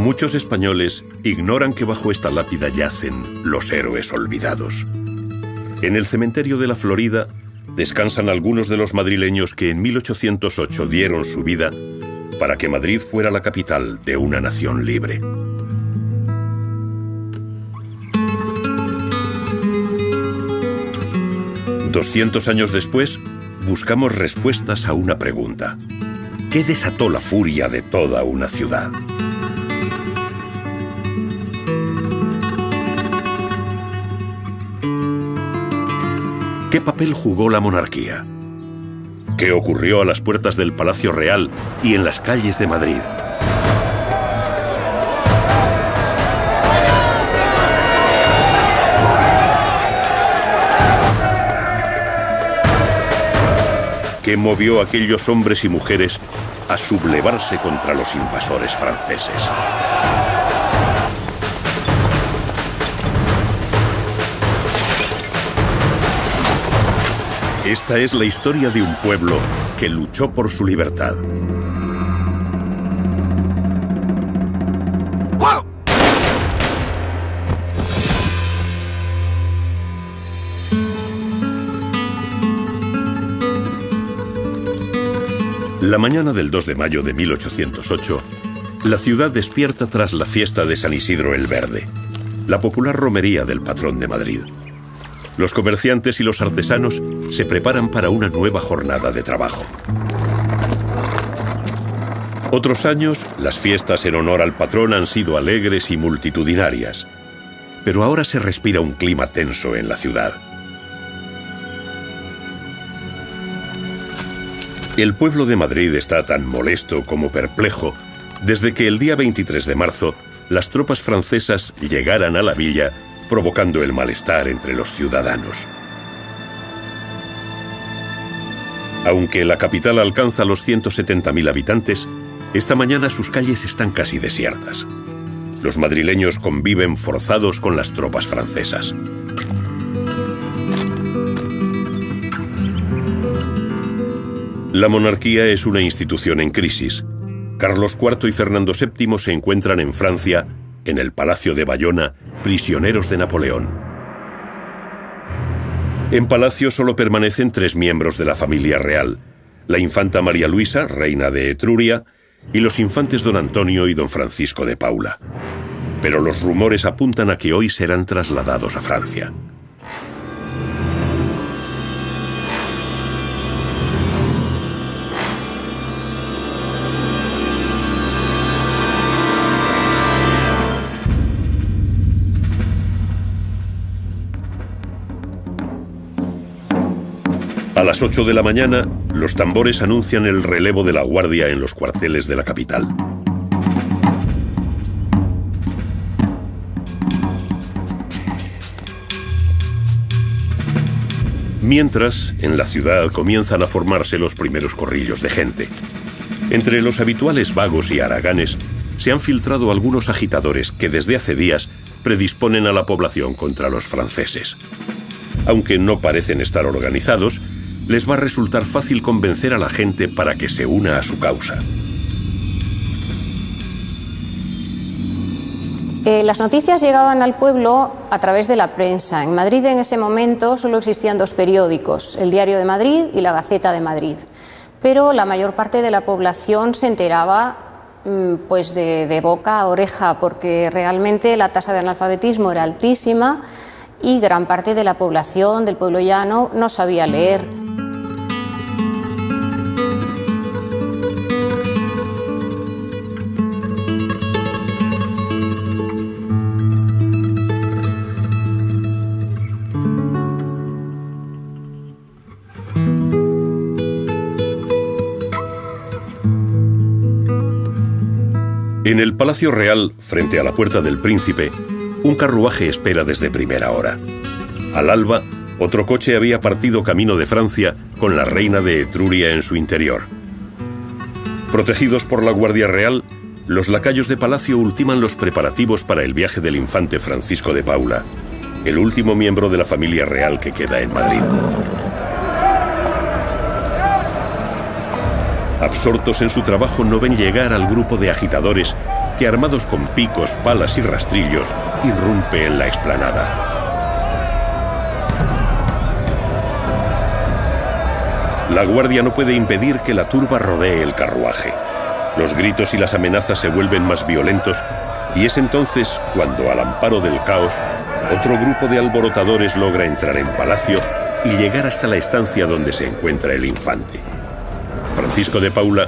Muchos españoles ignoran que bajo esta lápida yacen los héroes olvidados. En el cementerio de la Florida descansan algunos de los madrileños que en 1808 dieron su vida para que Madrid fuera la capital de una nación libre. «200 años después, buscamos respuestas a una pregunta. ¿Qué desató la furia de toda una ciudad? ¿Qué papel jugó la monarquía? ¿Qué ocurrió a las puertas del Palacio Real y en las calles de Madrid? ¿Qué movió a aquellos hombres y mujeres a sublevarse contra los invasores franceses? Esta es la historia de un pueblo que luchó por su libertad. La mañana del 2 de mayo de 1808, la ciudad despierta tras la fiesta de San Isidro el Verde, la popular romería del patrón de Madrid. Los comerciantes y los artesanos se preparan para una nueva jornada de trabajo. Otros años, las fiestas en honor al patrón han sido alegres y multitudinarias, pero ahora se respira un clima tenso en la ciudad. El pueblo de Madrid está tan molesto como perplejo desde que el día 23 de marzo las tropas francesas llegaran a la villa, provocando el malestar entre los ciudadanos. Aunque la capital alcanza los 170.000 habitantes, esta mañana sus calles están casi desiertas. Los madrileños conviven forzados con las tropas francesas. La monarquía es una institución en crisis. Carlos IV y Fernando VII se encuentran en Francia, en el Palacio de Bayona, prisioneros de Napoleón. En palacio solo permanecen 3 miembros de la familia real: la infanta María Luisa, reina de Etruria, y los infantes don Antonio y don Francisco de Paula. Pero los rumores apuntan a que hoy serán trasladados a Francia. A las 8 de la mañana, los tambores anuncian el relevo de la guardia en los cuarteles de la capital. Mientras, en la ciudad comienzan a formarse los primeros corrillos de gente. Entre los habituales vagos y haraganes, se han filtrado algunos agitadores que desde hace días predisponen a la población contra los franceses. Aunque no parecen estar organizados, les va a resultar fácil convencer a la gente para que se una a su causa. Las noticias llegaban al pueblo a través de la prensa. En Madrid en ese momento solo existían 2 periódicos, el Diario de Madrid y la Gaceta de Madrid. Pero la mayor parte de la población se enteraba pues de boca a oreja, porque realmente la tasa de analfabetismo era altísima y gran parte de la población del pueblo llano no sabía leer. En el Palacio Real, frente a la Puerta del Príncipe, un carruaje espera desde primera hora. Al alba, otro coche había partido camino de Francia con la reina de Etruria en su interior. Protegidos por la Guardia Real, los lacayos de palacio ultiman los preparativos para el viaje del infante Francisco de Paula, el último miembro de la familia real que queda en Madrid. Absortos en su trabajo, no ven llegar al grupo de agitadores que armados con picos, palas y rastrillos, irrumpe en la explanada. La guardia no puede impedir que la turba rodee el carruaje. Los gritos y las amenazas se vuelven más violentos y es entonces cuando, al amparo del caos, otro grupo de alborotadores logra entrar en palacio y llegar hasta la estancia donde se encuentra el infante. Francisco de Paula,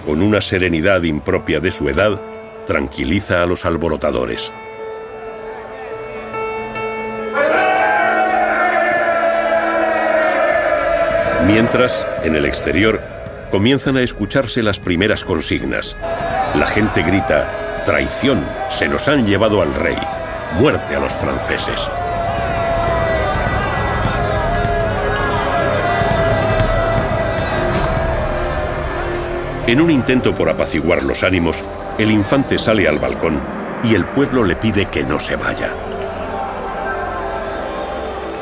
con una serenidad impropia de su edad, tranquiliza a los alborotadores. Mientras, en el exterior, comienzan a escucharse las primeras consignas. La gente grita: «¡Traición! ¡Se nos han llevado al rey! ¡Muerte a los franceses!». En un intento por apaciguar los ánimos, el infante sale al balcón y el pueblo le pide que no se vaya.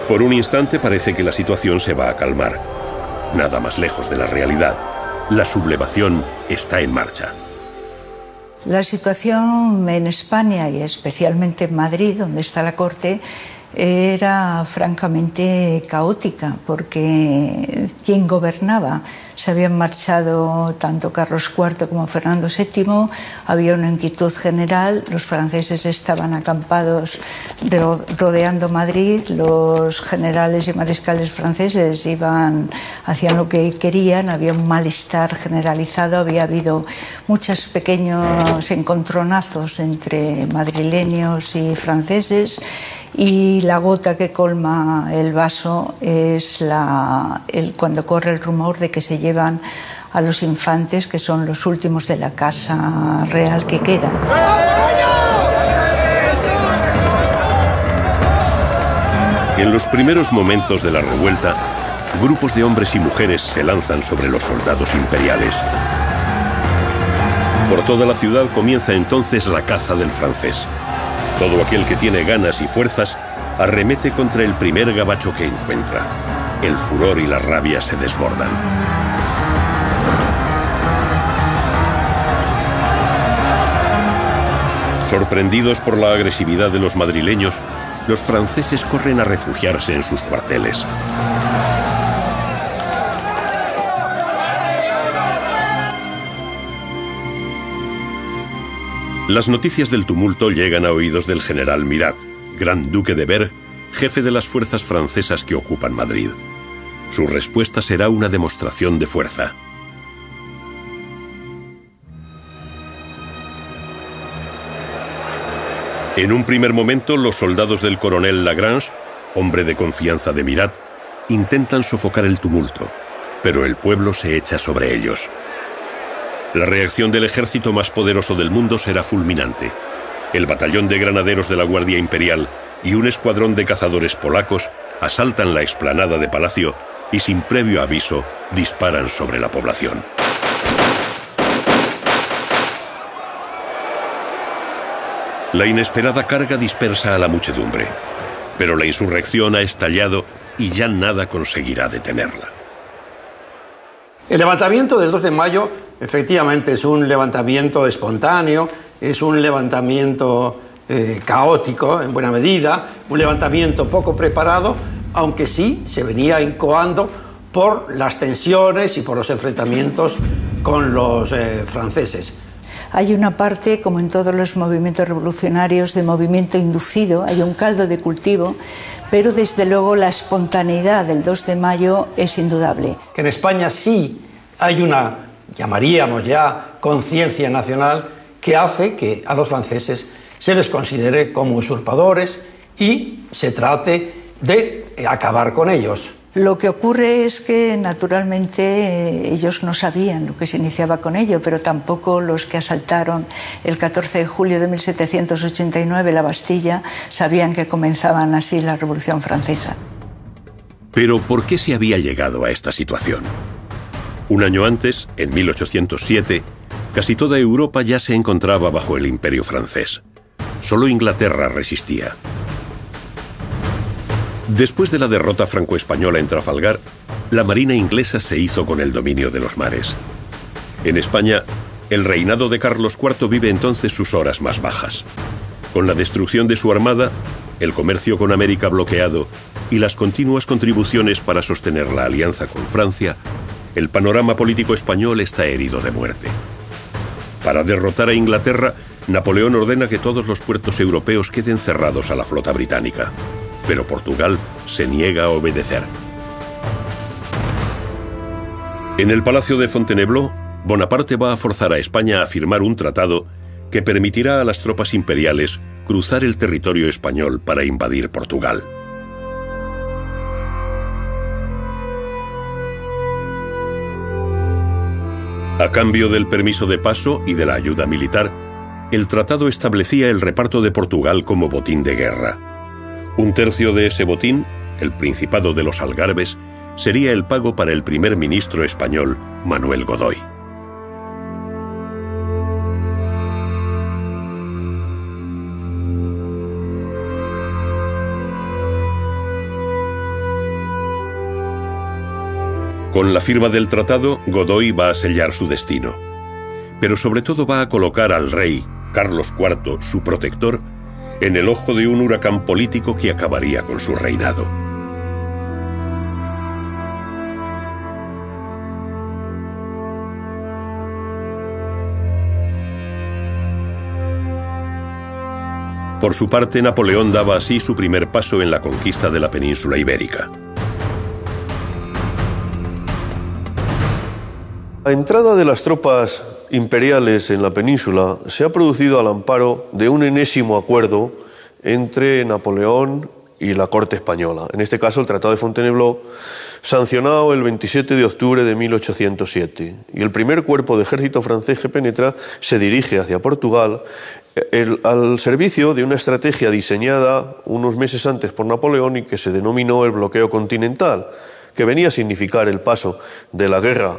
Por un instante parece que la situación se va a calmar. Nada más lejos de la realidad. La sublevación está en marcha. La situación en España y especialmente en Madrid, donde está la corte, era francamente caótica, porque quien gobernaba se habían marchado tanto Carlos IV como Fernando VII, había una inquietud general, los franceses estaban acampados rodeando Madrid, los generales y mariscales franceses hacían lo que querían, había un malestar generalizado, había habido muchos pequeños encontronazos entre madrileños y franceses, y la gota que colma el vaso es cuando corre el rumor de que se llevan a los infantes, que son los últimos de la casa real que quedan. En los primeros momentos de la revuelta, grupos de hombres y mujeres se lanzan sobre los soldados imperiales. Por toda la ciudad comienza entonces la caza del francés. Todo aquel que tiene ganas y fuerzas arremete contra el primer gabacho que encuentra. El furor y la rabia se desbordan. Sorprendidos por la agresividad de los madrileños, los franceses corren a refugiarse en sus cuarteles. Las noticias del tumulto llegan a oídos del general Murat, gran duque de Berg, jefe de las fuerzas francesas que ocupan Madrid. Su respuesta será una demostración de fuerza. En un primer momento, los soldados del coronel Lagrange, hombre de confianza de Murat, intentan sofocar el tumulto, pero el pueblo se echa sobre ellos. La reacción del ejército más poderoso del mundo será fulminante. El batallón de granaderos de la Guardia Imperial y un escuadrón de cazadores polacos asaltan la explanada de Palacio y sin previo aviso disparan sobre la población. La inesperada carga dispersa a la muchedumbre, pero la insurrección ha estallado y ya nada conseguirá detenerla. El levantamiento del 2 de mayo efectivamente es un levantamiento espontáneo, es un levantamiento caótico en buena medida, un levantamiento poco preparado, aunque sí se venía incoando por las tensiones y por los enfrentamientos con los franceses. Hay una parte, como en todos los movimientos revolucionarios, de movimiento inducido, hay un caldo de cultivo, pero desde luego la espontaneidad del 2 de mayo es indudable. Que en España sí hay una, llamaríamos ya, conciencia nacional que hace que a los franceses se les considere como usurpadores y se trate de acabar con ellos. Lo que ocurre es que, naturalmente, ellos no sabían lo que se iniciaba con ello, pero tampoco los que asaltaron el 14 de julio de 1789 la Bastilla sabían que comenzaban así la Revolución Francesa. Pero, ¿por qué se había llegado a esta situación? Un año antes, en 1807, casi toda Europa ya se encontraba bajo el Imperio francés. Solo Inglaterra resistía. Después de la derrota franco-española en Trafalgar, la marina inglesa se hizo con el dominio de los mares. En España, El reinado de Carlos IV vive entonces sus horas más bajas. Con la destrucción de su armada, el comercio con América bloqueado y las continuas contribuciones para sostener la alianza con Francia, el panorama político español está herido de muerte. Para derrotar a Inglaterra, Napoleón ordena que todos los puertos europeos queden cerrados a la flota británica, pero Portugal se niega a obedecer. En el Palacio de Fontainebleau, Bonaparte va a forzar a España a firmar un tratado que permitirá a las tropas imperiales cruzar el territorio español para invadir Portugal. A cambio del permiso de paso y de la ayuda militar, el tratado establecía el reparto de Portugal como botín de guerra. Un tercio de ese botín, el Principado de los Algarbes, sería el pago para el primer ministro español, Manuel Godoy. Con la firma del tratado, Godoy va a sellar su destino. Pero sobre todo va a colocar al rey, Carlos IV, su protector, en el ojo de un huracán político que acabaría con su reinado. Por su parte, Napoleón daba así su primer paso en la conquista de la península ibérica. La entrada de las tropas imperiales en la península se ha producido al amparo de un enésimo acuerdo entre Napoleón y la corte española. En este caso, el Tratado de Fontainebleau, sancionado el 27 de octubre de 1807. Y el primer cuerpo de ejército francés que penetra se dirige hacia Portugal al servicio de una estrategia diseñada unos meses antes por Napoleón y que se denominó el bloqueo continental, que venía a significar el paso de la guerra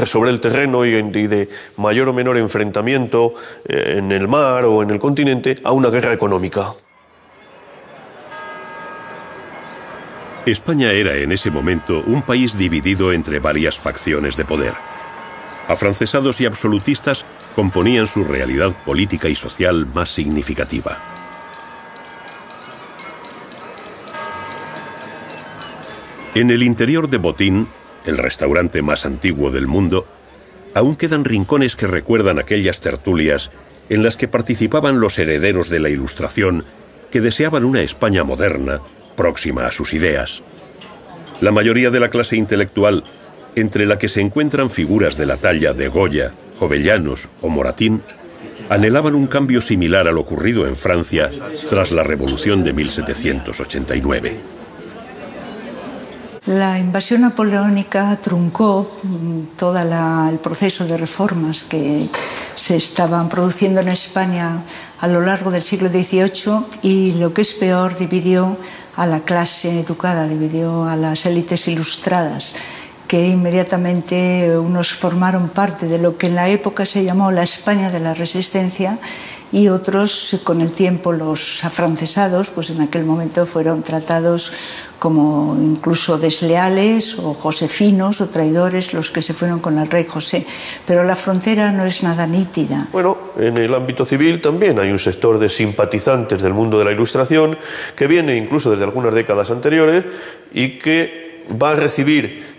sobre el terreno y de mayor o menor enfrentamiento en el mar o en el continente a una guerra económica. España era en ese momento un país dividido entre varias facciones de poder. Afrancesados y absolutistas componían su realidad política y social más significativa. En el interior de Botín, el restaurante más antiguo del mundo, aún quedan rincones que recuerdan aquellas tertulias en las que participaban los herederos de la Ilustración que deseaban una España moderna, próxima a sus ideas. La mayoría de la clase intelectual, entre la que se encuentran figuras de la talla de Goya, Jovellanos o Moratín, anhelaban un cambio similar al ocurrido en Francia tras la Revolución de 1789. La invasión napoleónica truncó todo el proceso de reformas que se estaban produciendo en España a lo largo del siglo XVIII y, lo que es peor, dividió a la clase educada, dividió a las élites ilustradas, que inmediatamente unos formaron parte de lo que en la época se llamó la España de la Resistencia y otros, con el tiempo, los afrancesados, pues en aquel momento fueron tratados como incluso desleales o josefinos o traidores los que se fueron con el rey José. Pero la frontera no es nada nítida. Bueno, en el ámbito civil también hay un sector de simpatizantes del mundo de la Ilustración que viene incluso desde algunas décadas anteriores y que va a recibir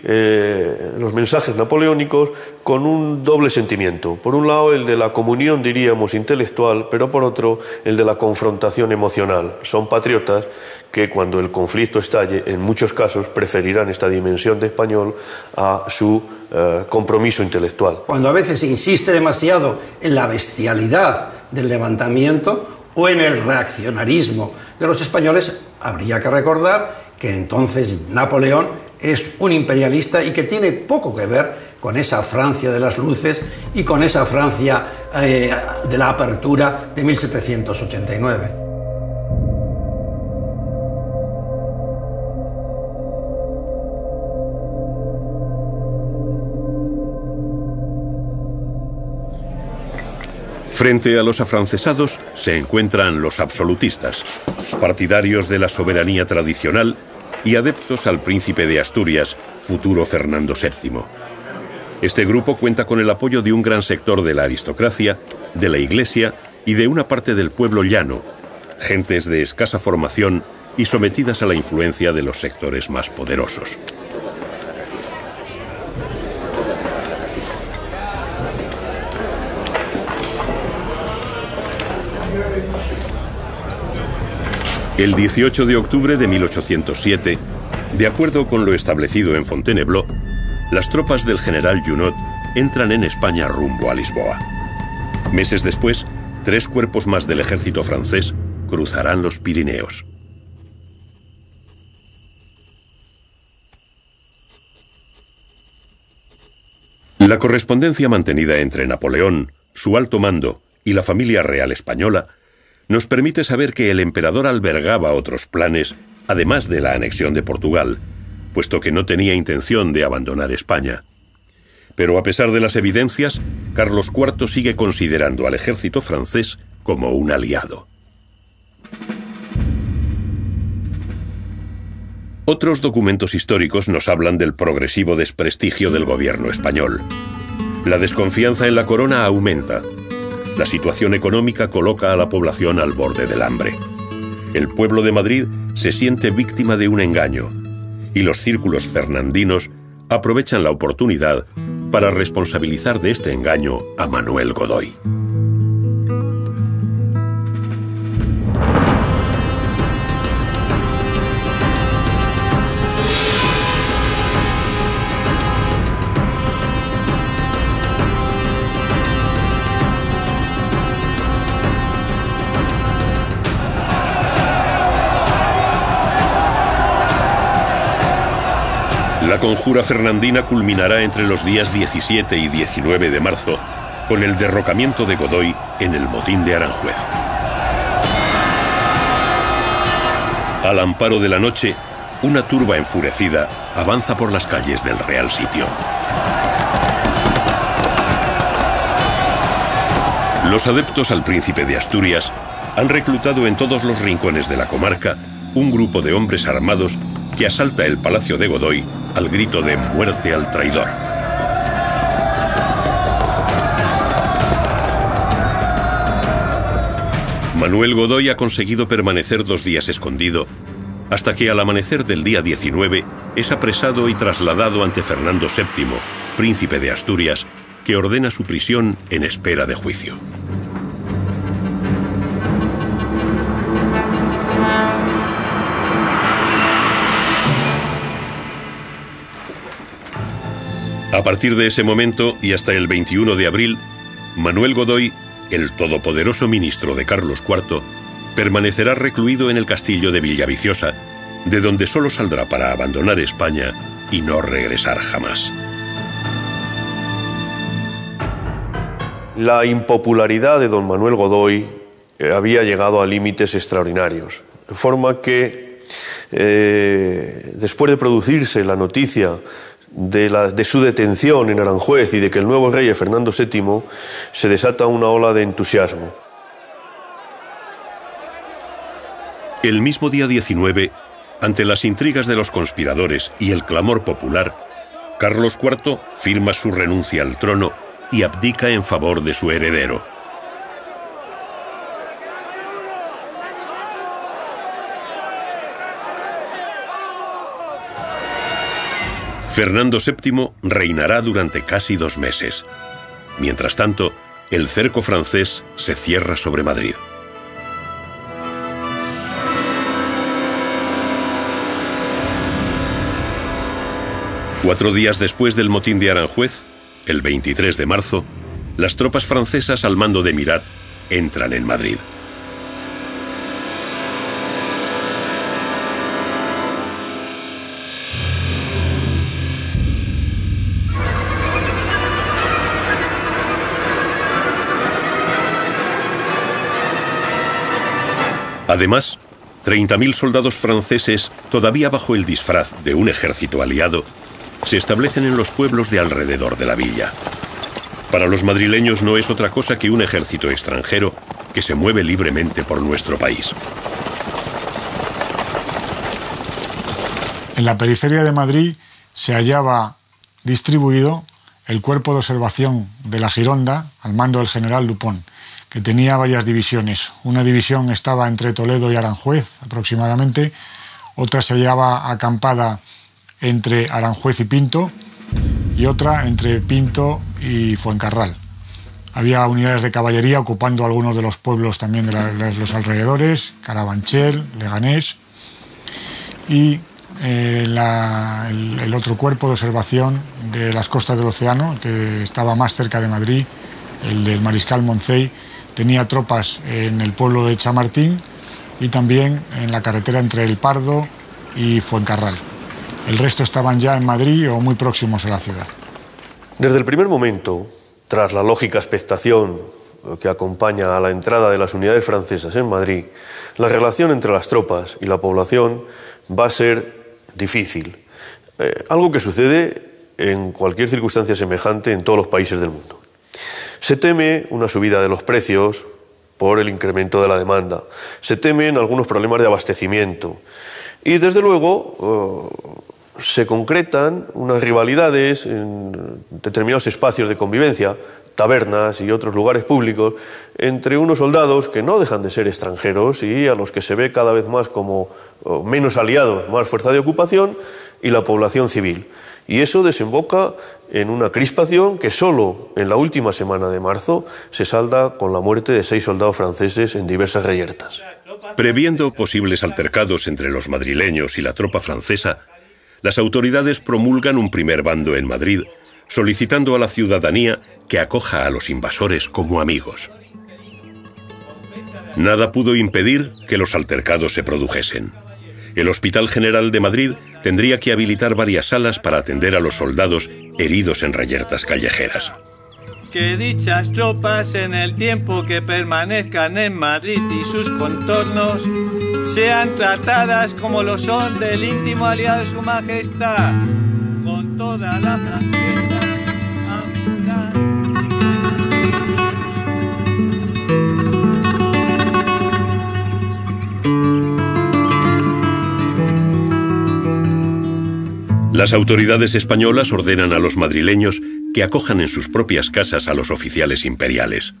los mensajes napoleónicos con un doble sentimiento. Por un lado, el de la comunión, diríamos, intelectual, pero por otro, el de la confrontación emocional. Son patriotas que cuando el conflicto estalle, en muchos casos, preferirán esta dimensión de español a su compromiso intelectual. Cuando a veces se insiste demasiado en la bestialidad del levantamiento o en el reaccionarismo de los españoles, habría que recordar que entonces Napoleón es un imperialista y que tiene poco que ver con esa Francia de las luces y con esa Francia de la apertura de 1789. Frente a los afrancesados se encuentran los absolutistas, partidarios de la soberanía tradicional y adeptos al príncipe de Asturias, futuro Fernando VII. Este grupo cuenta con el apoyo de un gran sector de la aristocracia, de la Iglesia y de una parte del pueblo llano, gentes de escasa formación y sometidas a la influencia de los sectores más poderosos. El 18 de octubre de 1807, de acuerdo con lo establecido en Fontainebleau, las tropas del general Junot entran en España rumbo a Lisboa. Meses después, 3 cuerpos más del ejército francés cruzarán los Pirineos. La correspondencia mantenida entre Napoleón, su alto mando y la familia real española nos permite saber que el emperador albergaba otros planes, además de la anexión de Portugal, puesto que no tenía intención de abandonar España. Pero a pesar de las evidencias, Carlos IV sigue considerando al ejército francés como un aliado. Otros documentos históricos nos hablan del progresivo desprestigio del gobierno español. La desconfianza en la corona aumenta. La situación económica coloca a la población al borde del hambre. El pueblo de Madrid se siente víctima de un engaño y los círculos fernandinos aprovechan la oportunidad para responsabilizar de este engaño a Manuel Godoy. La conjura fernandina culminará entre los días 17 y 19 de marzo con el derrocamiento de Godoy en el motín de Aranjuez. Al amparo de la noche, una turba enfurecida avanza por las calles del Real Sitio. Los adeptos al príncipe de Asturias han reclutado en todos los rincones de la comarca un grupo de hombres armados que asalta el palacio de Godoy al grito de «Muerte al traidor». Manuel Godoy ha conseguido permanecer 2 días escondido, hasta que al amanecer del día 19 es apresado y trasladado ante Fernando VII, príncipe de Asturias, que ordena su prisión en espera de juicio. A partir de ese momento y hasta el 21 de abril, Manuel Godoy, el todopoderoso ministro de Carlos IV, permanecerá recluido en el castillo de Villaviciosa, de donde solo saldrá para abandonar España y no regresar jamás. La impopularidad de don Manuel Godoy había llegado a límites extraordinarios, de forma que después de producirse la noticia de su detención en Aranjuez y de que el nuevo rey es Fernando VII, se desata una ola de entusiasmo. El mismo día 19, ante las intrigas de los conspiradores y el clamor popular, Carlos IV firma su renuncia al trono y abdica en favor de su heredero. Fernando VII reinará durante casi 2 meses. Mientras tanto, el cerco francés se cierra sobre Madrid. Cuatro días después del motín de Aranjuez, el 23 de marzo, las tropas francesas al mando de Murat entran en Madrid. Además, 30.000 soldados franceses, todavía bajo el disfraz de un ejército aliado, se establecen en los pueblos de alrededor de la villa. Para los madrileños no es otra cosa que un ejército extranjero que se mueve libremente por nuestro país. En la periferia de Madrid se hallaba distribuido el cuerpo de observación de la Gironda al mando del general Dupont, que tenía varias divisiones. Una división estaba entre Toledo y Aranjuez aproximadamente, otra se hallaba acampada entre Aranjuez y Pinto y otra entre Pinto y Fuencarral. Había unidades de caballería ocupando algunos de los pueblos también de los alrededores, Carabanchel, Leganés, y el otro cuerpo de observación de las costas del océano, que estaba más cerca de Madrid, el del mariscal Moncey, tenía tropas en el pueblo de Chamartín y también en la carretera entre El Pardo y Fuencarral. El resto estaban ya en Madrid o muy próximos a la ciudad. Desde el primer momento, tras la lógica expectación que acompaña a la entrada de las unidades francesas en Madrid, la relación entre las tropas y la población va a ser difícil. Algo que sucede en cualquier circunstancia semejante en todos los países del mundo. Se teme una subida de los precios por el incremento de la demanda. Se temen algunos problemas de abastecimiento. Y desde luego se concretan unas rivalidades en determinados espacios de convivencia, tabernas y otros lugares públicos, entre unos soldados que no dejan de ser extranjeros y a los que se ve cada vez más como menos aliados, más fuerza de ocupación, y la población civil. Y eso desemboca en una crispación que solo en la última semana de marzo se salda con la muerte de 6 soldados franceses en diversas reyertas. Previendo posibles altercados entre los madrileños y la tropa francesa, las autoridades promulgan un primer bando en Madrid, solicitando a la ciudadanía que acoja a los invasores como amigos. Nada pudo impedir que los altercados se produjesen. El Hospital General de Madrid tendría que habilitar varias salas para atender a los soldados heridos en reyertas callejeras. Que dichas tropas en el tiempo que permanezcan en Madrid y sus contornos sean tratadas como lo son del íntimo aliado de su majestad, con toda la franqueza, amistad. Las autoridades españolas ordenan a los madrileños que acojan en sus propias casas a los oficiales imperiales.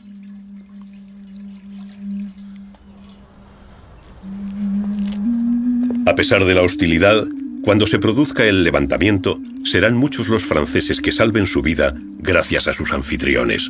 A pesar de la hostilidad, cuando se produzca el levantamiento, serán muchos los franceses que salven su vida gracias a sus anfitriones.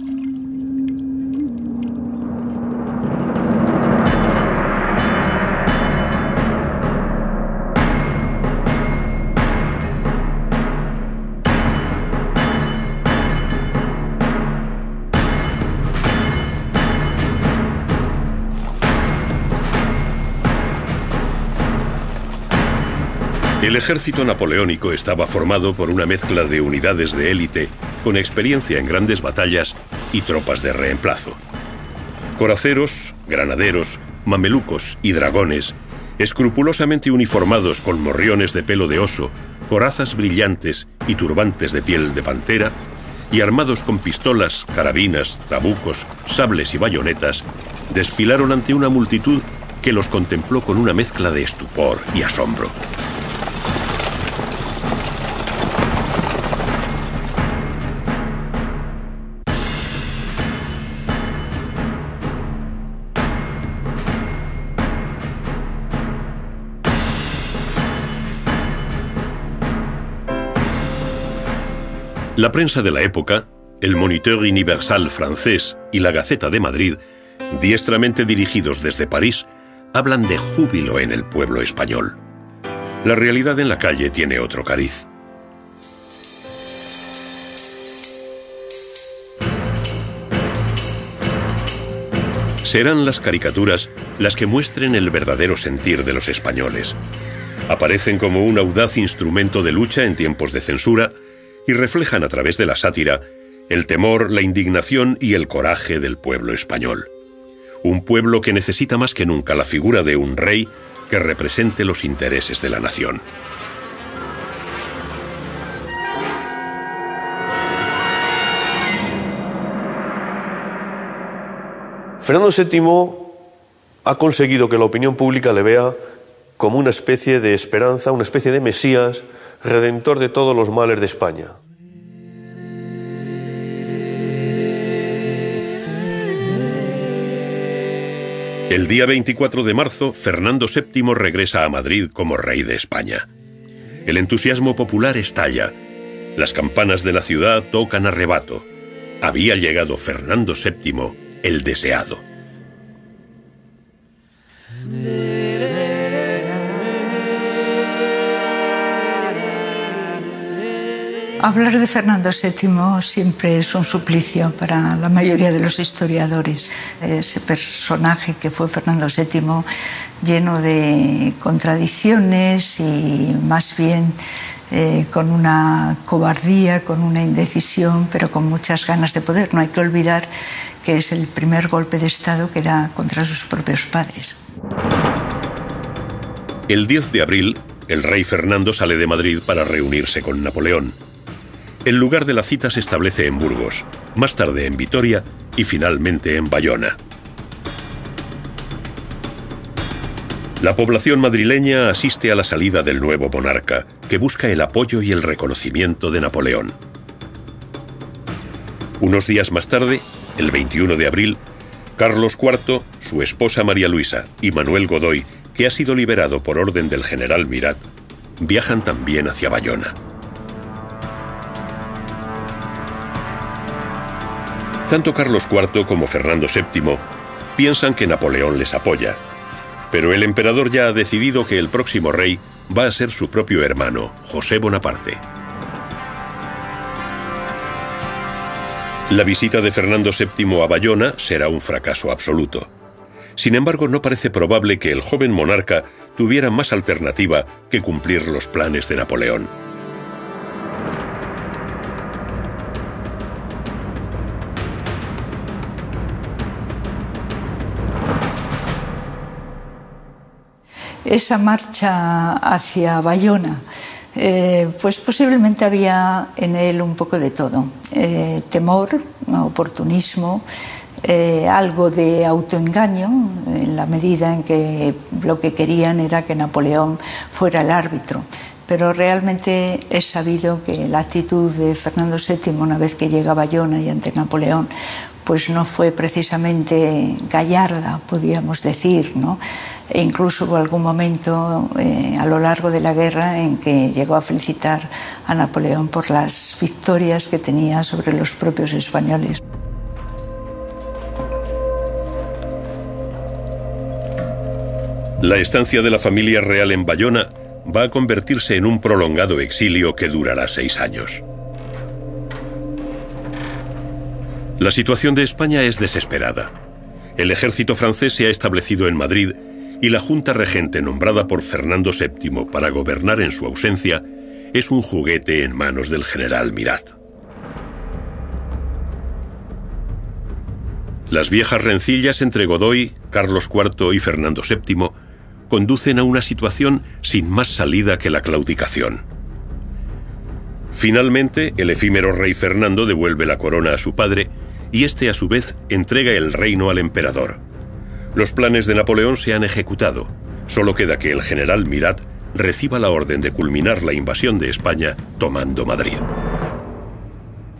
El ejército napoleónico estaba formado por una mezcla de unidades de élite con experiencia en grandes batallas y tropas de reemplazo. Coraceros, granaderos, mamelucos y dragones, escrupulosamente uniformados con morriones de pelo de oso, corazas brillantes y turbantes de piel de pantera, y armados con pistolas, carabinas, trabucos, sables y bayonetas, desfilaron ante una multitud que los contempló con una mezcla de estupor y asombro. La prensa de la época, el Moniteur Universal francés y la Gaceta de Madrid, diestramente dirigidos desde París, hablan de júbilo en el pueblo español. La realidad en la calle tiene otro cariz. Serán las caricaturas las que muestren el verdadero sentir de los españoles. Aparecen como un audaz instrumento de lucha en tiempos de censura y reflejan a través de la sátira el temor, la indignación y el coraje del pueblo español. Un pueblo que necesita más que nunca la figura de un rey que represente los intereses de la nación. Fernando VII ha conseguido que la opinión pública le vea como una especie de esperanza, una especie de Mesías, redentor de todos los males de España. El día 24 de marzo, Fernando VII regresa a Madrid como rey de España. El entusiasmo popular estalla. Las campanas de la ciudad tocan a rebato. Había llegado Fernando VII, el deseado. Hablar de Fernando VII siempre es un suplicio para la mayoría de los historiadores. Ese personaje que fue Fernando VII, lleno de contradicciones y más bien con una cobardía, con una indecisión, pero con muchas ganas de poder. No hay que olvidar que es el primer golpe de Estado que da contra sus propios padres. El 10 de abril, el rey Fernando sale de Madrid para reunirse con Napoleón. El lugar de la cita se establece en Burgos, más tarde en Vitoria y finalmente en Bayona. La población madrileña asiste a la salida del nuevo monarca, que busca el apoyo y el reconocimiento de Napoleón. Unos días más tarde, el 21 de abril, Carlos IV, su esposa María Luisa y Manuel Godoy, que ha sido liberado por orden del general Mirat, viajan también hacia Bayona. Tanto Carlos IV como Fernando VII piensan que Napoleón les apoya, pero el emperador ya ha decidido que el próximo rey va a ser su propio hermano, José Bonaparte. La visita de Fernando VII a Bayona será un fracaso absoluto. Sin embargo, no parece probable que el joven monarca tuviera más alternativa que cumplir los planes de Napoleón. Esa marcha hacia Bayona, pues posiblemente había en él un poco de todo. Temor, oportunismo, algo de autoengaño, en la medida en que lo que querían era que Napoleón fuera el árbitro. Pero realmente es sabido que la actitud de Fernando VII, una vez que llega a Bayona y ante Napoleón, pues no fue precisamente gallarda, podríamos decir, ¿no? E incluso hubo algún momento a lo largo de la guerra en que llegó a felicitar a Napoleón por las victorias que tenía sobre los propios españoles. La estancia de la familia real en Bayona va a convertirse en un prolongado exilio que durará 6 años. La situación de España es desesperada. El ejército francés se ha establecido en Madrid y la junta regente nombrada por Fernando VII para gobernar en su ausencia es un juguete en manos del general Mirat. Las viejas rencillas entre Godoy, Carlos IV y Fernando VII conducen a una situación sin más salida que la claudicación. Finalmente, el efímero rey Fernando devuelve la corona a su padre y este a su vez entrega el reino al emperador. Los planes de Napoleón se han ejecutado. Solo queda que el general Mirat reciba la orden de culminar la invasión de España tomando Madrid.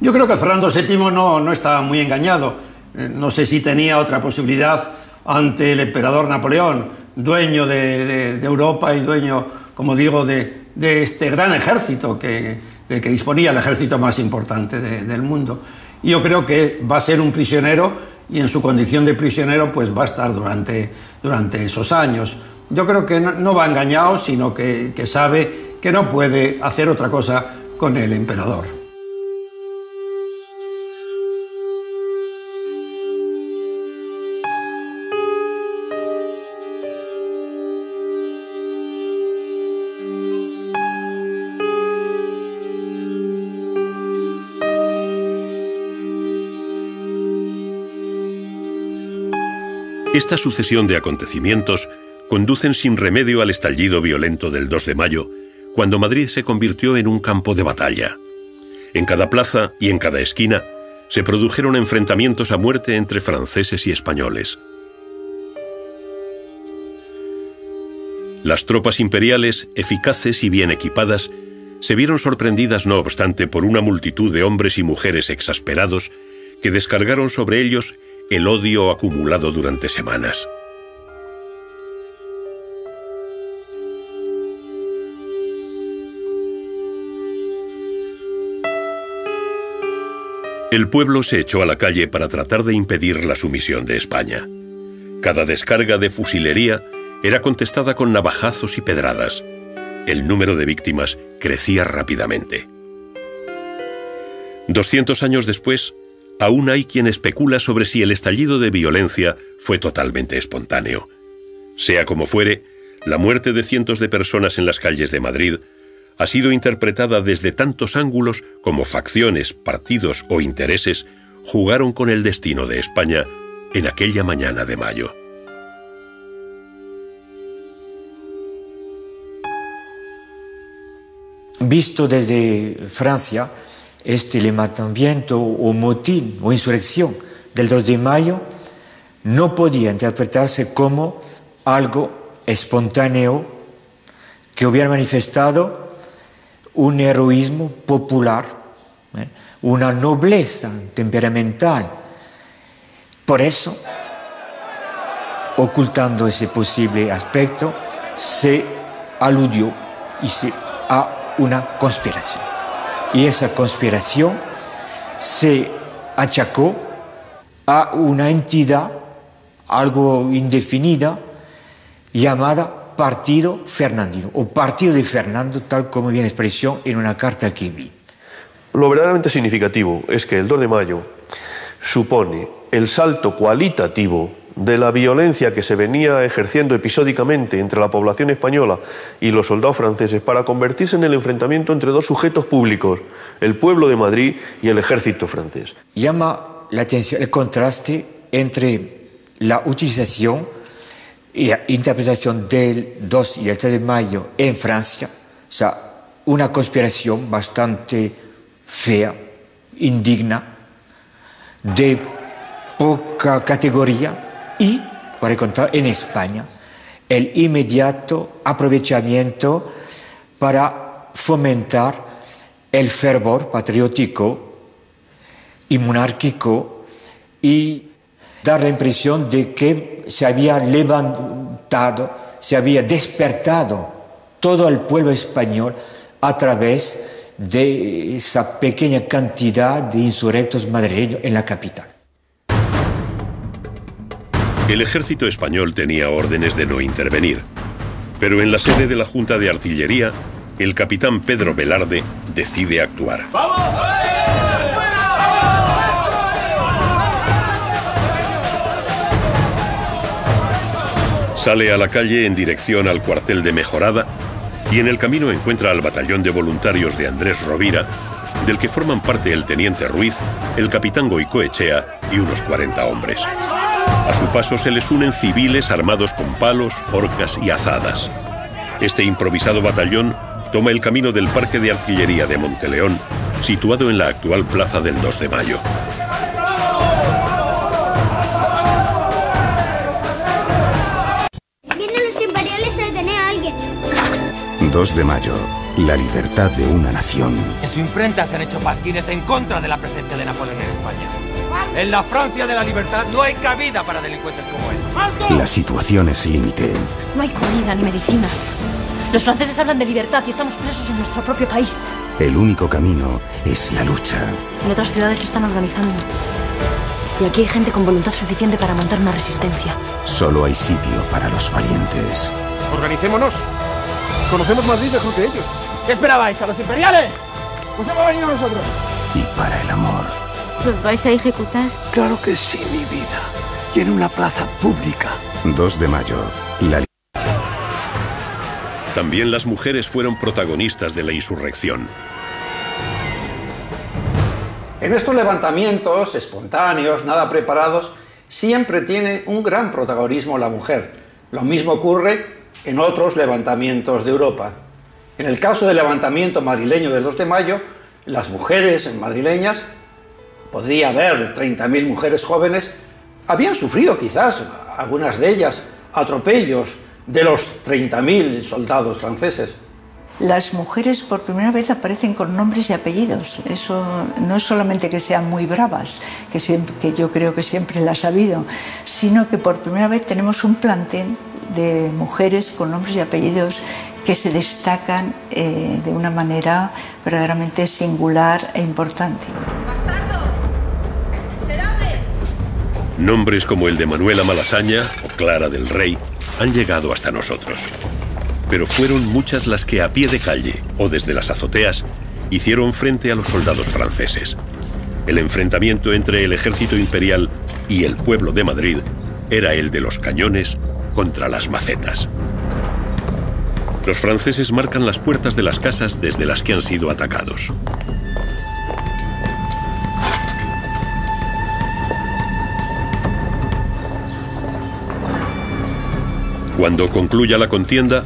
Yo creo que Fernando VII no estaba muy engañado. No sé si tenía otra posibilidad ante el emperador Napoleón, dueño de Europa y dueño, como digo, de este gran ejército de que disponía el ejército más importante del mundo. Y yo creo que va a ser un prisionero y en su condición de prisionero pues va a estar durante esos años. Yo creo que no va engañado, sino que sabe que no puede hacer otra cosa con el emperador. Esta sucesión de acontecimientos conducen sin remedio al estallido violento del 2 de mayo, cuando Madrid se convirtió en un campo de batalla. En cada plaza y en cada esquina se produjeron enfrentamientos a muerte entre franceses y españoles. Las tropas imperiales, eficaces y bien equipadas, se vieron sorprendidas no obstante por una multitud de hombres y mujeres exasperados que descargaron sobre ellos el odio acumulado durante semanas. El pueblo se echó a la calle para tratar de impedir la sumisión de España. Cada descarga de fusilería era contestada con navajazos y pedradas. El número de víctimas crecía rápidamente. 200 años después, aún hay quien especula sobre si el estallido de violencia fue totalmente espontáneo. Sea como fuere, la muerte de cientos de personas en las calles de Madrid ha sido interpretada desde tantos ángulos como facciones, partidos o intereses jugaron con el destino de España en aquella mañana de mayo. Visto desde Francia, este levantamiento o motín o insurrección del 2 de mayo no podía interpretarse como algo espontáneo que hubiera manifestado un heroísmo popular, una nobleza temperamental. Por eso, ocultando ese posible aspecto, se aludió a una conspiración. Y esa conspiración se achacó a una entidad, algo indefinida, llamada Partido Fernandino, o Partido de Fernando, tal como viene expresión en una carta que vi. Lo verdaderamente significativo es que el 2 de mayo supone el salto cualitativo de la violencia que se venía ejerciendo episódicamente entre la población española y los soldados franceses para convertirse en el enfrentamiento entre dos sujetos públicos, el pueblo de Madrid y el ejército francés. Llama la atención el contraste entre la utilización y la interpretación del 2 y el 3 de mayo en Francia, o sea, una conspiración bastante fea, indigna, de poca categoría, y, por el contrario, en España, el inmediato aprovechamiento para fomentar el fervor patriótico y monárquico y dar la impresión de que se había levantado, se había despertado todo el pueblo español a través de esa pequeña cantidad de insurrectos madrileños en la capital. El ejército español tenía órdenes de no intervenir, pero en la sede de la Junta de Artillería, el capitán Pedro Velarde decide actuar. ¡Vamos! Sale a la calle en dirección al cuartel de Mejorada y en el camino encuentra al batallón de voluntarios de Andrés Rovira, del que forman parte el teniente Ruiz, el capitán Goicoechea y unos 40 hombres. A su paso se les unen civiles armados con palos, horcas y azadas. Este improvisado batallón toma el camino del Parque de Artillería de Monteleón, situado en la actual plaza del 2 de Mayo. Vienen los imperiales a detener a alguien. 2 de mayo, la libertad de una nación. En su imprenta se han hecho pasquines en contra de la presencia de Napoleón en España. En la Francia de la libertad no hay cabida para delincuentes como él. ¡Alto! La situación es límite. No hay comida ni medicinas. Los franceses hablan de libertad y estamos presos en nuestro propio país. El único camino es la lucha. En otras ciudades se están organizando. Y aquí hay gente con voluntad suficiente para montar una resistencia. Solo hay sitio para los valientes. Organicémonos. Conocemos Madrid mejor que ellos. ¿Qué esperabais? ¿A los imperiales? Pues hemos venido nosotros. Y para el amor. ¿Los vais a ejecutar? Claro que sí, mi vida. Y en una plaza pública. 2 de mayo, la También las mujeres fueron protagonistas de la insurrección. En estos levantamientos espontáneos, nada preparados, siempre tiene un gran protagonismo la mujer. Lo mismo ocurre en otros levantamientos de Europa. En el caso del levantamiento madrileño del 2 de mayo, las mujeres madrileñas, podría haber 30.000 mujeres jóvenes, habían sufrido quizás, algunas de ellas, atropellos de los 30.000 soldados franceses. Las mujeres por primera vez aparecen con nombres y apellidos. Eso no es solamente que sean muy bravas, que yo creo que siempre las ha habido, sino que por primera vez tenemos un plantel de mujeres con nombres y apellidos que se destacan de una manera verdaderamente singular e importante. ¡Bastardo! Nombres como el de Manuela Malasaña o Clara del Rey han llegado hasta nosotros. Pero fueron muchas las que a pie de calle o desde las azoteas hicieron frente a los soldados franceses. El enfrentamiento entre el ejército imperial y el pueblo de Madrid era el de los cañones contra las macetas. Los franceses marcan las puertas de las casas desde las que han sido atacados. Cuando concluya la contienda,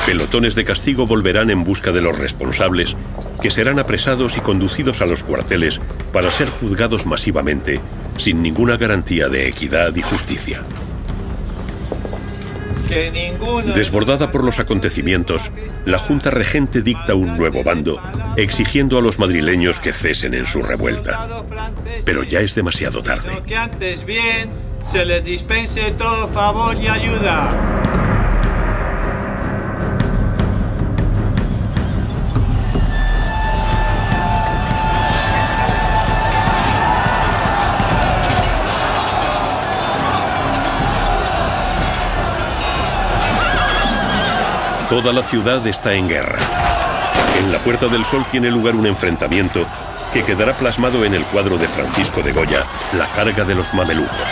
pelotones de castigo volverán en busca de los responsables, que serán apresados y conducidos a los cuarteles para ser juzgados masivamente, sin ninguna garantía de equidad y justicia. Desbordada por los acontecimientos, la Junta Regente dicta un nuevo bando, exigiendo a los madrileños que cesen en su revuelta. Pero ya es demasiado tarde. Que antes bien se les dispense todo favor y ayuda. Toda la ciudad está en guerra. En la Puerta del Sol tiene lugar un enfrentamiento que quedará plasmado en el cuadro de Francisco de Goya, La carga de los mamelucos.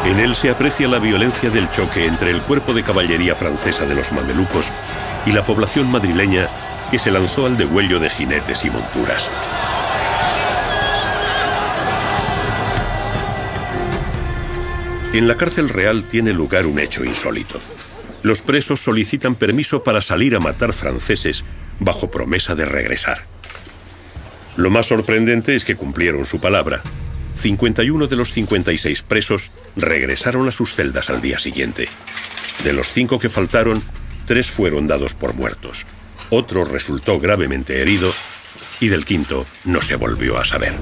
En él se aprecia la violencia del choque entre el cuerpo de caballería francesa de los mamelucos y la población madrileña que se lanzó al degüello de jinetes y monturas. En la cárcel real tiene lugar un hecho insólito. Los presos solicitan permiso para salir a matar franceses bajo promesa de regresar. Lo más sorprendente es que cumplieron su palabra. 51 de los 56 presos regresaron a sus celdas al día siguiente. De los 5 que faltaron, 3 fueron dados por muertos. Otro resultó gravemente herido y del quinto no se volvió a saber.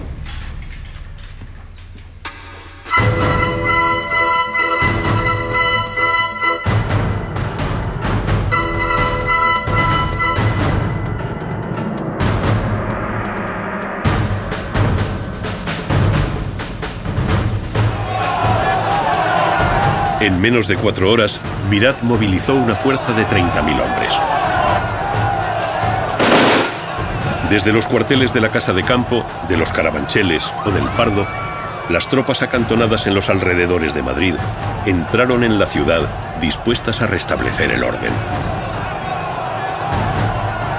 En menos de 4 horas, Murat movilizó una fuerza de 30.000 hombres. Desde los cuarteles de la Casa de Campo, de los Carabancheles o del Pardo, las tropas acantonadas en los alrededores de Madrid entraron en la ciudad dispuestas a restablecer el orden.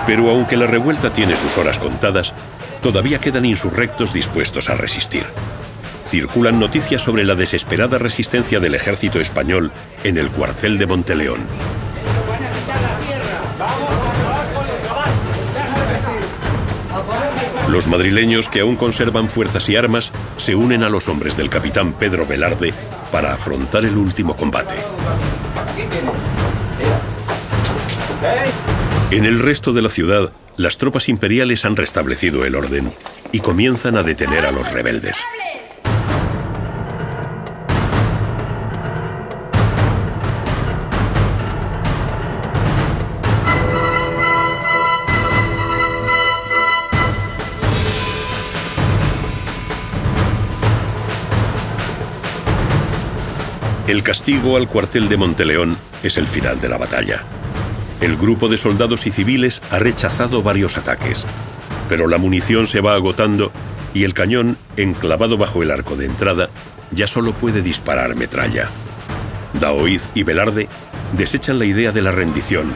Pero aunque la revuelta tiene sus horas contadas, todavía quedan insurrectos dispuestos a resistir. Circulan noticias sobre la desesperada resistencia del ejército español en el cuartel de Monteleón. Los madrileños que aún conservan fuerzas y armas se unen a los hombres del capitán Pedro Velarde para afrontar el último combate. En el resto de la ciudad, las tropas imperiales han restablecido el orden y comienzan a detener a los rebeldes. El castigo al cuartel de Monteleón es el final de la batalla. El grupo de soldados y civiles ha rechazado varios ataques, pero la munición se va agotando y el cañón, enclavado bajo el arco de entrada, ya solo puede disparar metralla. Daoíz y Velarde desechan la idea de la rendición,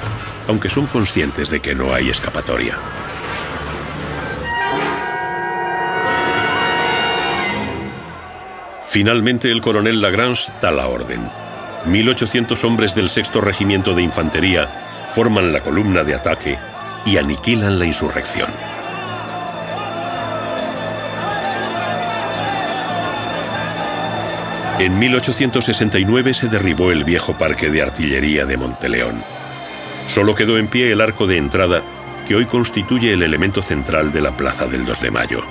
aunque son conscientes de que no hay escapatoria. Finalmente el coronel Lagrange da la orden. 1.800 hombres del 6º Regimiento de Infantería forman la columna de ataque y aniquilan la insurrección. En 1869 se derribó el viejo parque de artillería de Monteleón. Solo quedó en pie el arco de entrada, que hoy constituye el elemento central de la plaza del 2 de Mayo.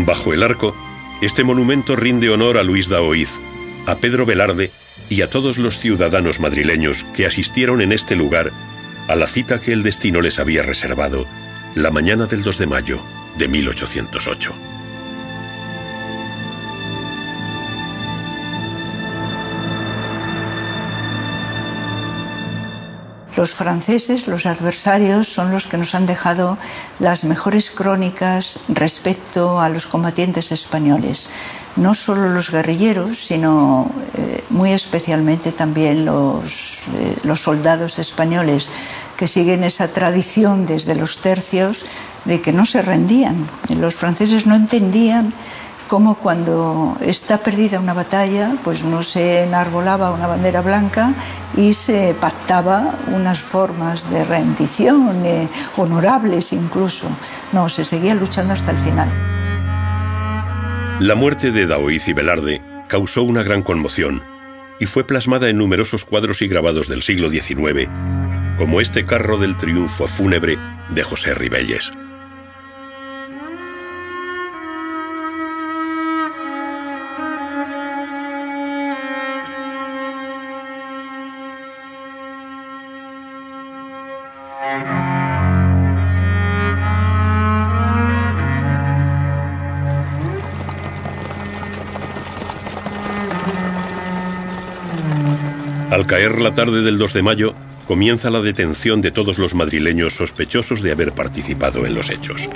Bajo el arco, este monumento rinde honor a Luis Daoíz, a Pedro Velarde y a todos los ciudadanos madrileños que asistieron en este lugar a la cita que el destino les había reservado la mañana del 2 de mayo de 1808. Los franceses, los adversarios, son los que nos han dejado las mejores crónicas respecto a los combatientes españoles. No solo los guerrilleros, sino muy especialmente también los soldados españoles, que siguen esa tradición desde los tercios de que no se rendían. Los franceses no entendían cómo cuando está perdida una batalla, pues no se enarbolaba una bandera blanca y se pactaba unas formas de rendición, honorables incluso. No, se seguía luchando hasta el final. La muerte de Daoiz y Velarde causó una gran conmoción y fue plasmada en numerosos cuadros y grabados del siglo XIX, como este carro del triunfo fúnebre de José Ribelles. Al caer la tarde del 2 de mayo, comienza la detención de todos los madrileños sospechosos de haber participado en los hechos.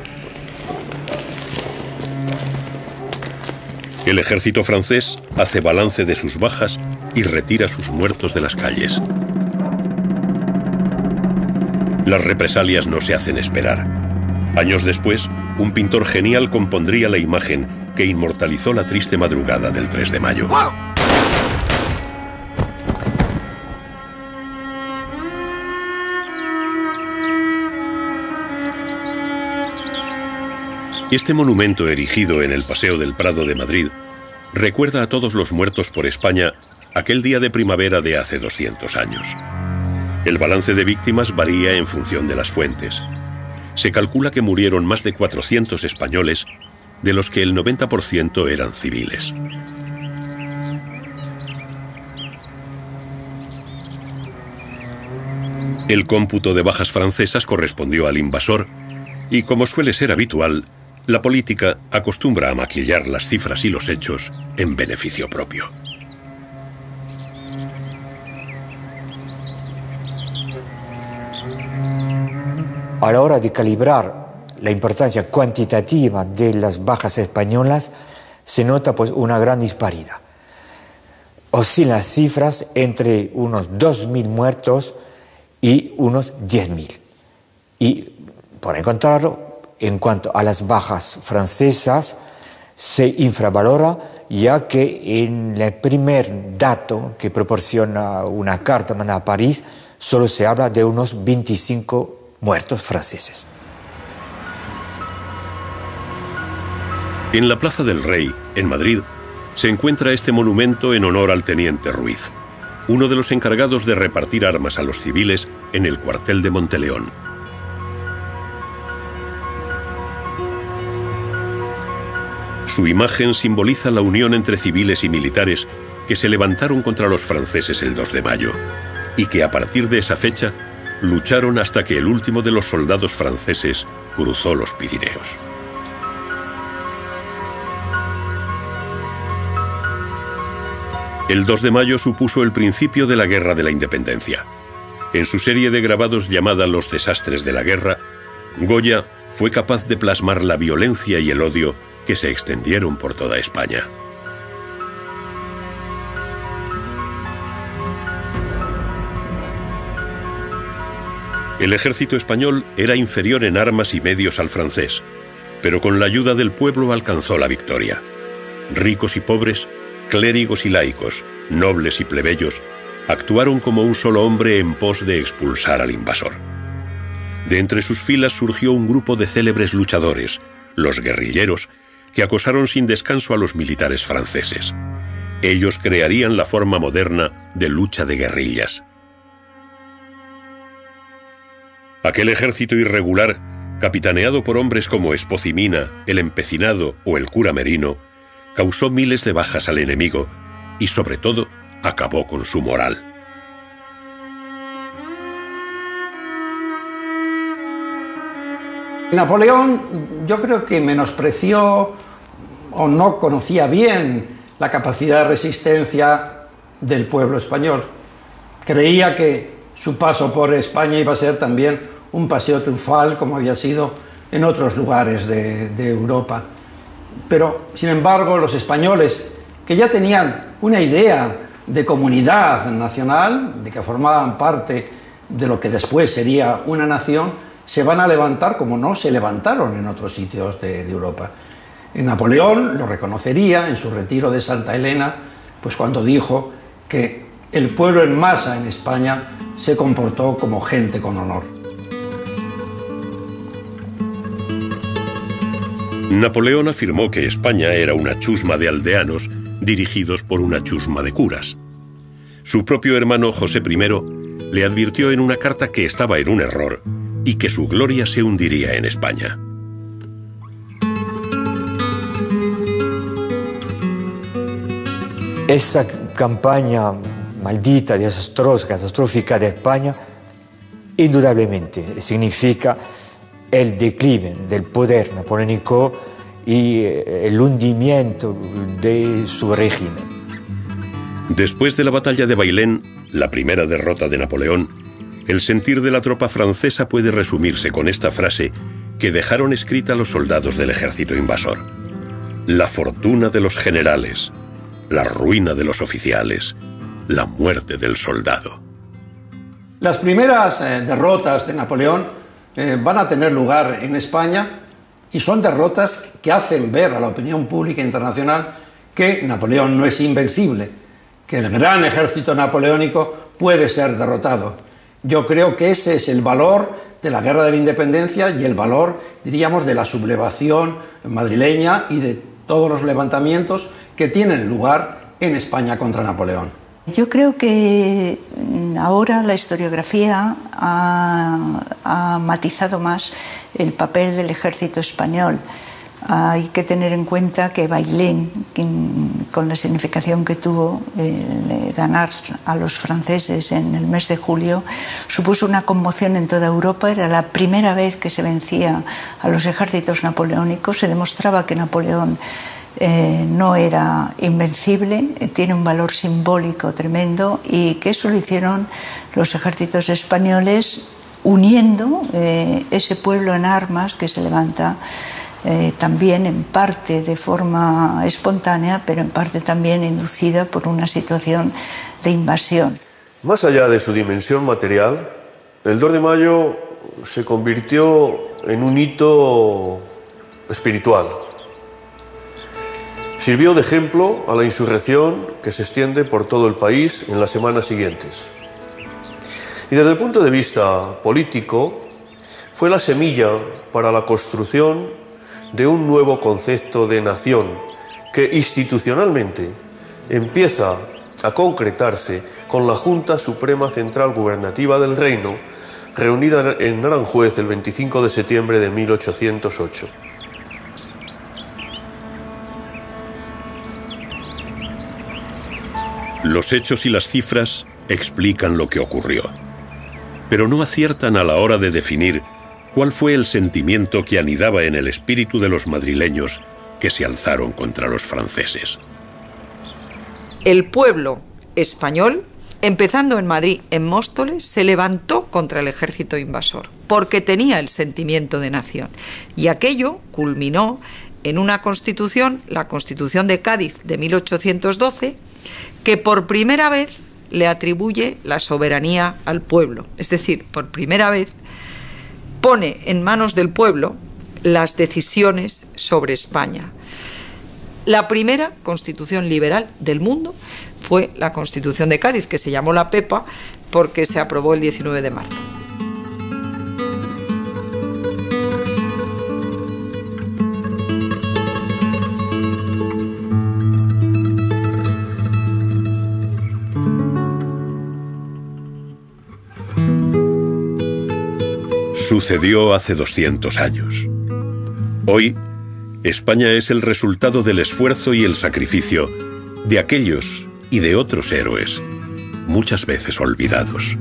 El ejército francés hace balance de sus bajas y retira sus muertos de las calles. Las represalias no se hacen esperar. Años después, un pintor genial compondría la imagen que inmortalizó la triste madrugada del 3 de mayo. Este monumento erigido en el Paseo del Prado de Madrid recuerda a todos los muertos por España aquel día de primavera de hace 200 años. El balance de víctimas varía en función de las fuentes. Se calcula que murieron más de 400 españoles, de los que el 90% eran civiles. El cómputo de bajas francesas correspondió al invasor y, como suele ser habitual, la política acostumbra a maquillar las cifras y los hechos en beneficio propio. A la hora de calibrar la importancia cuantitativa de las bajas españolas, se nota pues una gran disparidad. Oscilan las cifras entre unos 2.000 muertos y unos 10.000. Y, por el contrario, en cuanto a las bajas francesas, se infravalora, ya que en el primer dato que proporciona una carta mandada a París, solo se habla de unos 25 muertos franceses. En la Plaza del Rey, en Madrid, se encuentra este monumento en honor al teniente Ruiz, uno de los encargados de repartir armas a los civiles en el cuartel de Monteleón. Su imagen simboliza la unión entre civiles y militares que se levantaron contra los franceses el 2 de mayo y que a partir de esa fecha lucharon hasta que el último de los soldados franceses cruzó los Pirineos. El 2 de mayo supuso el principio de la Guerra de la Independencia. En su serie de grabados llamada Los desastres de la guerra, Goya fue capaz de plasmar la violencia y el odio que se extendieron por toda España. El ejército español era inferior en armas y medios al francés, pero con la ayuda del pueblo alcanzó la victoria. Ricos y pobres, clérigos y laicos, nobles y plebeyos, actuaron como un solo hombre en pos de expulsar al invasor. De entre sus filas surgió un grupo de célebres luchadores, los guerrilleros, que acosaron sin descanso a los militares franceses. Ellos crearían la forma moderna de lucha de guerrillas. Aquel ejército irregular, capitaneado por hombres como Espocimina, el Empecinado o el cura Merino, causó miles de bajas al enemigo y, sobre todo, acabó con su moral. Napoleón, yo creo que menospreció o no conocía bien la capacidad de resistencia del pueblo español. Creía que su paso por España iba a ser también un paseo triunfal, como había sido en otros lugares de Europa. Pero, sin embargo, los españoles, que ya tenían una idea de comunidad nacional, de que formaban parte de lo que después sería una nación, se van a levantar como no se levantaron en otros sitios de Europa. Napoleón lo reconocería en su retiro de Santa Elena, pues cuando dijo que el pueblo en masa en España se comportó como gente con honor. Napoleón afirmó que España era una chusma de aldeanos dirigidos por una chusma de curas. Su propio hermano José I le advirtió en una carta que estaba en un error y que su gloria se hundiría en España. Esa campaña maldita, desastrosa, catastrófica de España, indudablemente significa el declive del poder napoleónico y el hundimiento de su régimen. Después de la batalla de Bailén, la primera derrota de Napoleón, el sentir de la tropa francesa puede resumirse con esta frase que dejaron escrita los soldados del ejército invasor: la fortuna de los generales, la ruina de los oficiales, la muerte del soldado. Las primeras derrotas de Napoleón van a tener lugar en España y son derrotas que hacen ver a la opinión pública internacional que Napoleón no es invencible, que el gran ejército napoleónico puede ser derrotado. Yo creo que ese es el valor de la Guerra de la Independencia y el valor, diríamos, de la sublevación madrileña y de todos los levantamientos que tienen lugar en España contra Napoleón. Yo creo que ahora la historiografía ha matizado más el papel del ejército español. Hay que tener en cuenta que Bailén, con la significación que tuvo ganar a los franceses en el mes de julio, supuso una conmoción en toda Europa. Era la primera vez que se vencía a los ejércitos napoleónicos. Se demostraba que Napoleón no era invencible, tiene un valor simbólico tremendo, y que eso lo hicieron los ejércitos españoles uniendo ese pueblo en armas que se levanta también en parte de forma espontánea, pero en parte también inducida por una situación de invasión. Más allá de su dimensión material, el 2 de mayo se convirtió en un hito espiritual. Sirvió de ejemplo a la insurrección que se extiende por todo el país en las semanas siguientes. Y desde el punto de vista político, fue la semilla para la construcción de un nuevo concepto de nación que institucionalmente empieza a concretarse con la Junta Suprema Central Gubernativa del Reino, reunida en Aranjuez el 25 de septiembre de 1808. Los hechos y las cifras explican lo que ocurrió, pero no aciertan a la hora de definir cuál fue el sentimiento que anidaba en el espíritu de los madrileños que se alzaron contra los franceses. El pueblo español, empezando en Madrid, en Móstoles, se levantó contra el ejército invasor, porque tenía el sentimiento de nación. Y aquello culminó en una constitución, la Constitución de Cádiz de 1812, que por primera vez le atribuye la soberanía al pueblo. Es decir, por primera vez pone en manos del pueblo las decisiones sobre España. La primera constitución liberal del mundo fue la Constitución de Cádiz, que se llamó la Pepa porque se aprobó el 19 de marzo. Sucedió hace 200 años. Hoy, España es el resultado del esfuerzo y el sacrificio de aquellos y de otros héroes, muchas veces olvidados.